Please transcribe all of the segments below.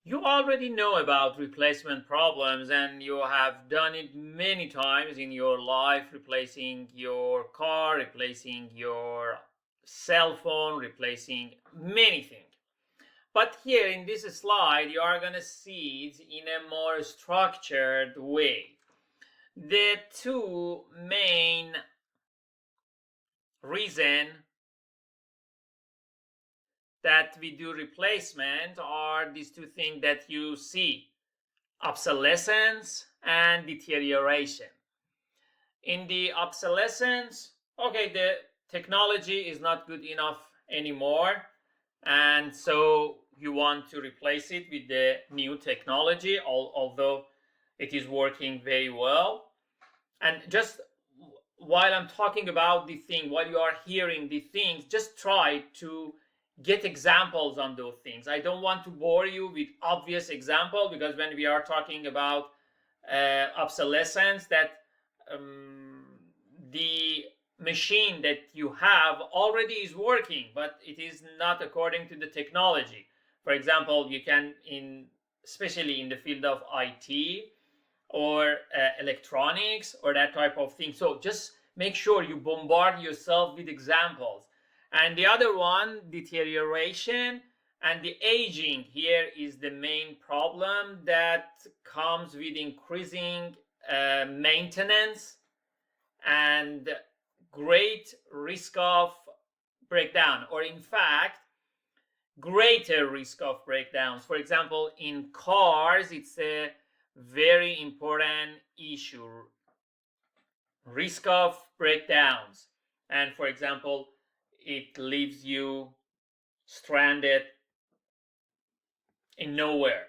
You already know about replacement problems and you have done it many times in your life, replacing your car, replacing your cell phone, replacing many things. But here in this slide, you are going to see it in a more structured way. The two main reason that we do replacement are these two things that you see: obsolescence and deterioration. In the obsolescence, okay, the technology is not good enough anymore, and so you want to replace it with the new technology, although it is working very well. And just while I'm talking about the thing, while you are hearing the things, just try to get examples on those things. I don't want to bore you with obvious example, because when we are talking about obsolescence, that um, the machine that you have already is working, but it is not according to the technology. For example, you can, in especially in the field of IT or electronics or that type of thing. So just make sure you bombard yourself with examples. And the other one, deterioration and the aging, here is the main problem that comes with increasing maintenance and great risk of breakdown, or in fact greater risk of breakdowns. For example, in cars, it's a very important issue: risk of breakdowns. And for example, it leaves you stranded in nowhere.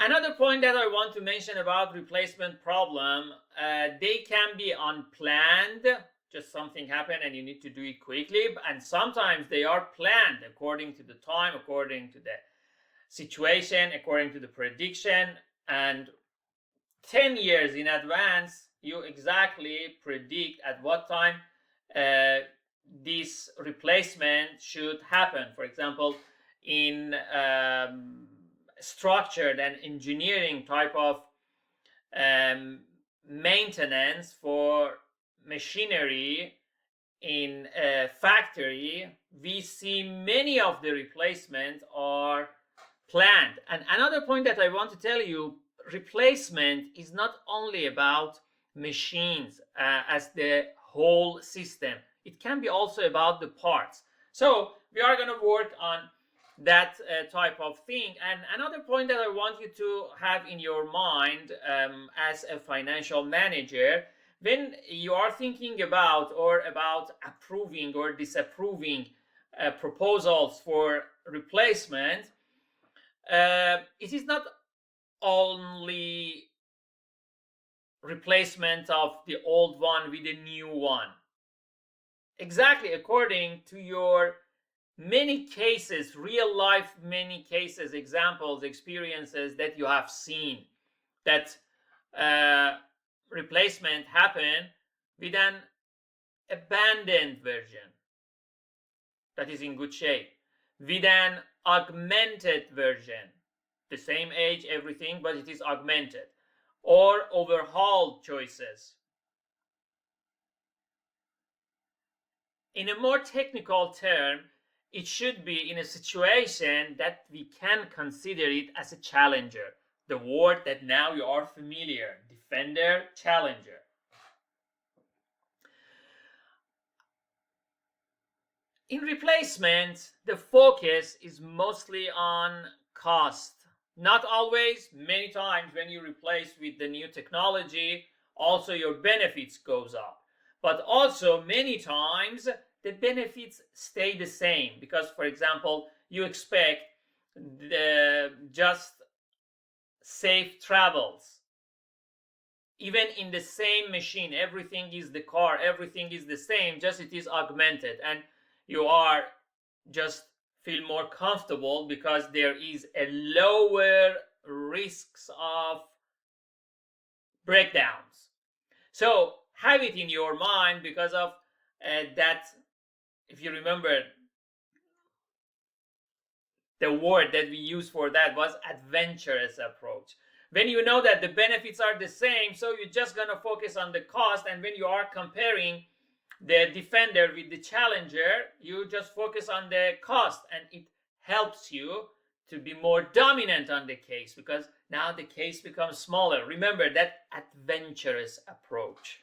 Another point that I want to mention about replacement problem, they can be unplanned. Just something happened and you need to do it quickly, and sometimes they are planned according to the time, according to the situation, according to the prediction, and 10 years in advance you exactly predict at what time this replacement should happen. For example, in structured and engineering type of um, maintenance for machinery in a factory, we see many of the replacements are planned. And another point that I want to tell you: replacement is not only about machines as the whole system, it can be also about the parts. So we are going to work on that type of thing. And another point that I want you to have in your mind as a financial manager, when you are thinking about or about approving or disapproving proposals for replacement, it is not only replacement of the old one with a new one. Exactly according to your many cases, real life, many cases, examples, experiences that you have seen, that replacement happen with an abandoned version that is in good shape, with an augmented version, the same age, everything, but it is augmented, or overhauled choices. In a more technical term, it should be in a situation that we can consider it as a challenger, the word that now you are familiar: defender, challenger. In replacement, the focus is mostly on cost. Not always, many times when you replace with the new technology, also your benefits goes up. But also many times the benefits stay the same, because for example, you expect just safe travels. Even in the same machine, everything is the car, everything is the same, just it is augmented, and you are just feel more comfortable because there is a lower risks of breakdowns. So have it in your mind, because of that. If you remember the word that we used for that was adventurous approach. When you know that the benefits are the same, so you're just going to focus on the cost, and when you are comparing the defender with the challenger, you just focus on the cost, and it helps you to be more dominant on the case because now the case becomes smaller. Remember that adventurous approach.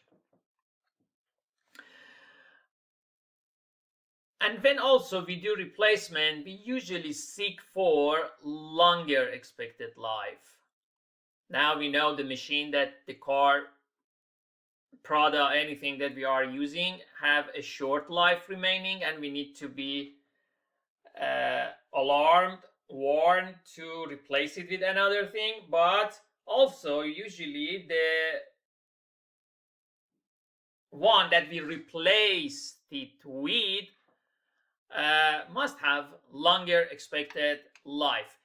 And when also we do replacement, we usually seek for longer expected life. Now we know the machine, that the car, product, anything that we are using have a short life remaining, and we need to be alarmed, warned to replace it with another thing. But also usually the one that we replaced it with must have longer expected life.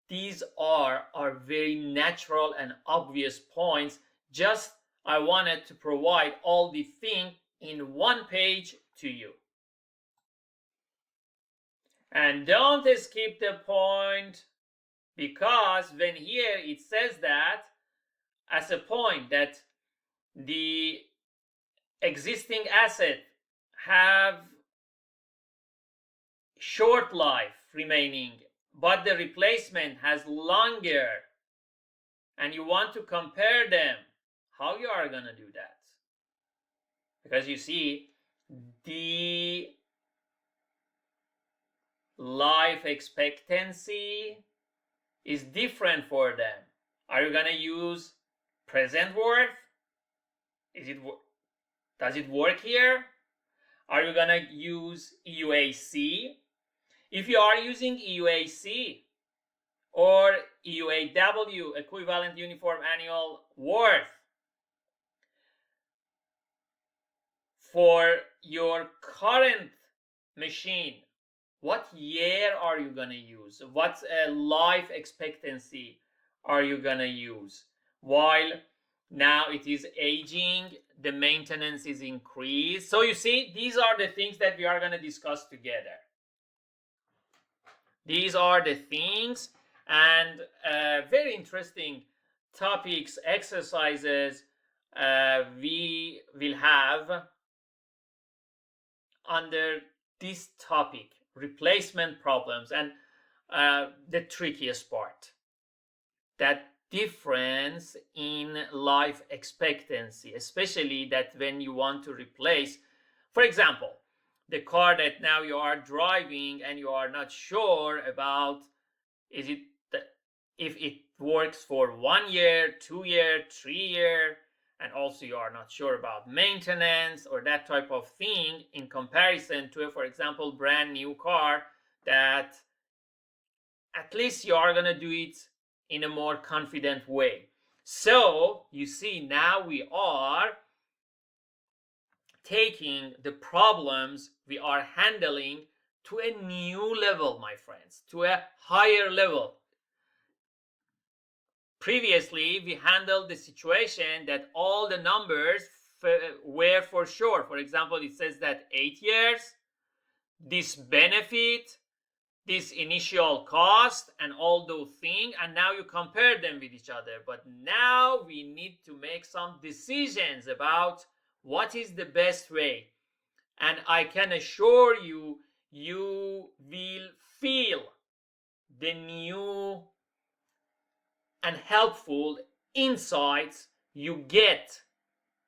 These are very natural and obvious points. Just I wanted to provide all the things in one page to you. And don't skip the point, because when here it says that as a point that the existing asset have short life remaining, but the replacement has longer, and you want to compare them, how you are going to do that? Because you see, the life expectancy is different for them. Are you going to use present worth? Does it work here? Are you going to use EUAC? If you are using EUAC or EUAW, equivalent uniform annual worth, for your current machine, what year are you going to use? What life expectancy are you going to use? While now it is aging, the maintenance is increased. So you see, these are the things that we are going to discuss together. These are the things, and very interesting topics, exercises we will have under this topic, replacement problems. And the trickiest part, that difference in life expectancy, especially that when you want to replace, for example, the car that now you are driving and you are not sure about if it works for 1 year, 2 year, 3 year, and also you are not sure about maintenance or that type of thing in comparison to, for example, brand new car that at least you are going to do it in a more confident way. So you see, now we are taking the problems we are handling to a new level, my friends, to a higher level. Previously, we handled the situation that all the numbers were for sure. For example, it says that 8 years, this benefit, this initial cost, and all those things, and now you compare them with each other. But now we need to make some decisions about what is the best way. And I can assure you, you will feel the new and helpful insights you get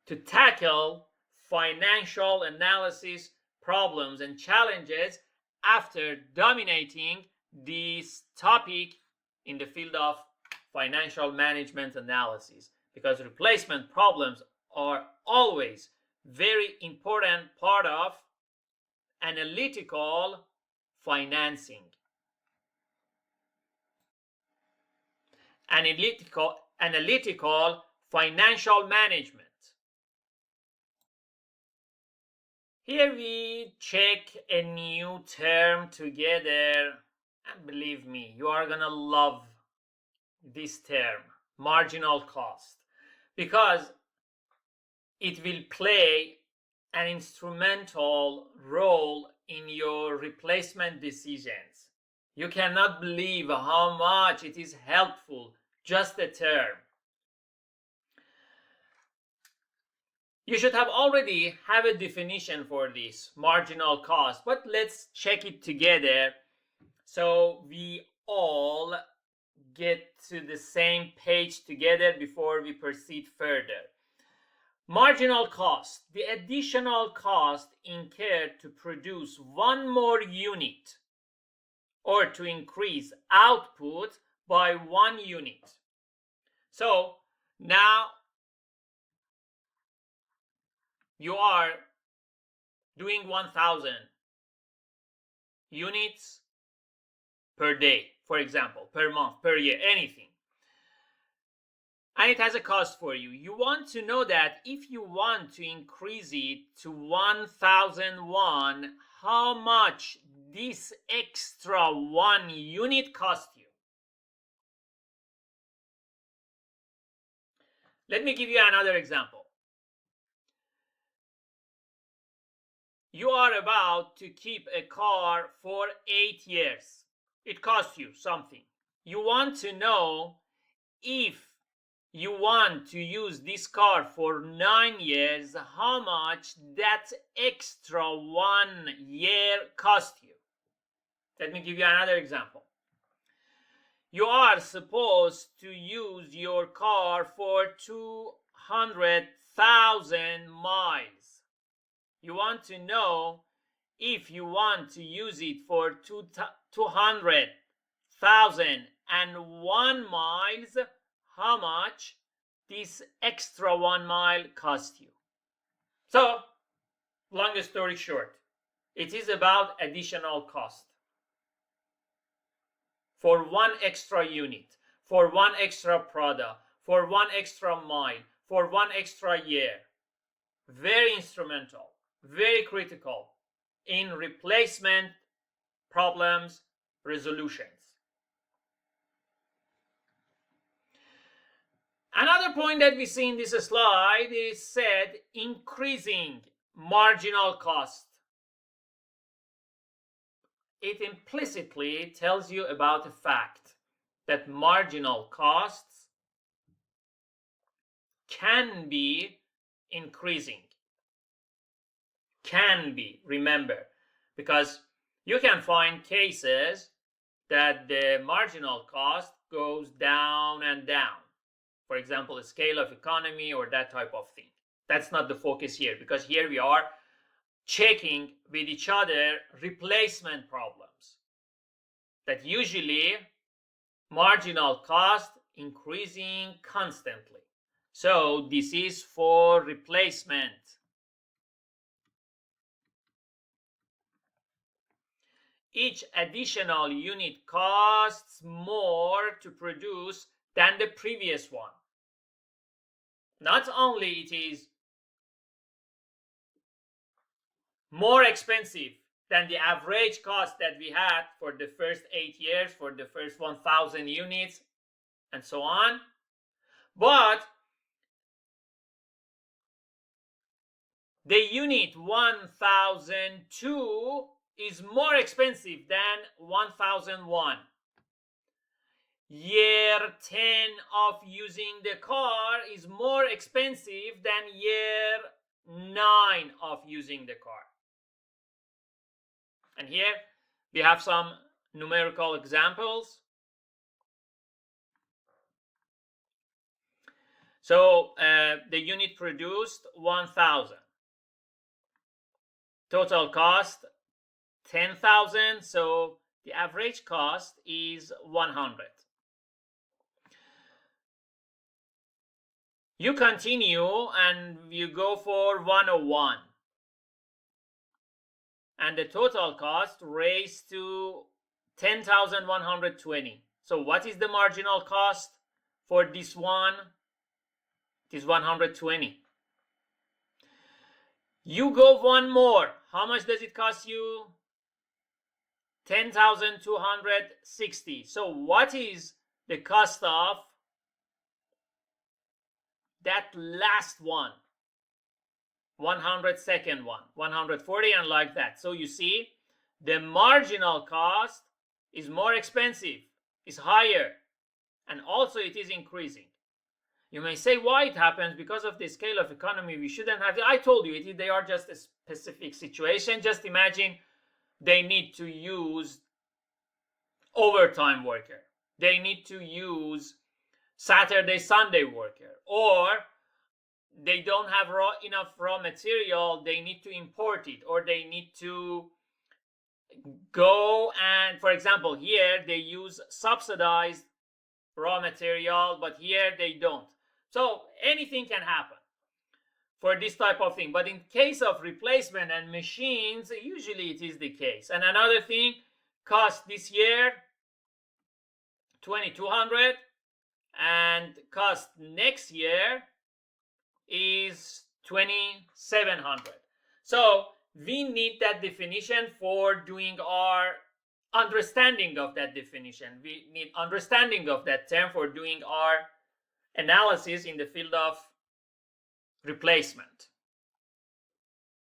to tackle financial analysis problems and challenges after dominating this topic in the field of financial management analysis. Because replacement problems are always very important part of analytical financing. Analytical financial management. Here we check a new term together, and believe me, you are gonna love this term, marginal cost, because it will play an instrumental role in your replacement decisions. You cannot believe how much it is helpful, just a term. You should have already have a definition for this marginal cost, but let's check it together so we all get to the same page together before we proceed further. Marginal cost, the additional cost incurred to produce one more unit or to increase output by 1 unit. So now you are doing 1,000 units per day, for example, per month, per year, anything. And it has a cost for you. You want to know that if you want to increase it to 1,001, how much this extra 1 unit cost you. Let me give you another example. You are about to keep a car for 8 years. It costs you something. You want to know if you want to use this car for 9 years, how much that extra 1 year cost you. Let me give you another example. You are supposed to use your car for 200,000 miles. You want to know if you want to use it for 200,001 miles, how much this extra 1 mile cost you. So, long story short, it is about additional cost. For 1 extra unit, for 1 extra product, for 1 extra mile, for 1 extra year. Very instrumental, very critical in replacement problems resolutions. Another point that we see in this slide is said increasing marginal cost. It implicitly tells you about the fact that marginal costs can be increasing. Can be, remember, because you can find cases that the marginal cost goes down and down. For example, a scale of economy or that type of thing. That's not the focus here, because here we are checking with each other replacement problems that usually marginal cost increasing constantly. So this is for replacement. Each additional unit costs more to produce than the previous one. Not only it is more expensive than the average cost that we had for the first 8 years, for the first 1,000 units, and so on, but the unit 1,002 is more expensive than 1,001. Year 10 of using the car is more expensive than year 9 of using the car. And here we have some numerical examples. So the unit produced 1,000. Total cost 10,000. So the average cost is 100. You continue and you go for 101. And the total cost raised to 10,120. So what is the marginal cost for this one? It is 120. You go one more. How much does it cost you? 10,260. So what is the cost of that last one? 102nd one, 140, and like that. So you see, the marginal cost is more expensive, is higher, and also it is increasing. You may say why it happens, because of the scale of economy. We shouldn't have. I told you, they are just a specific situation. Just imagine they need to use overtime worker. They need to use Saturday, Sunday worker, or they don't have enough raw material. They need to import it, or they need to go and, for example, here they use subsidized raw material, but here they don't. So anything can happen for this type of thing. But in case of replacement and machines, usually it is the case. And another thing, cost this year $2,200, and cost next year is $2,700. So we need that definition for doing our understanding of that definition. We need understanding of that term for doing our analysis in the field of replacement.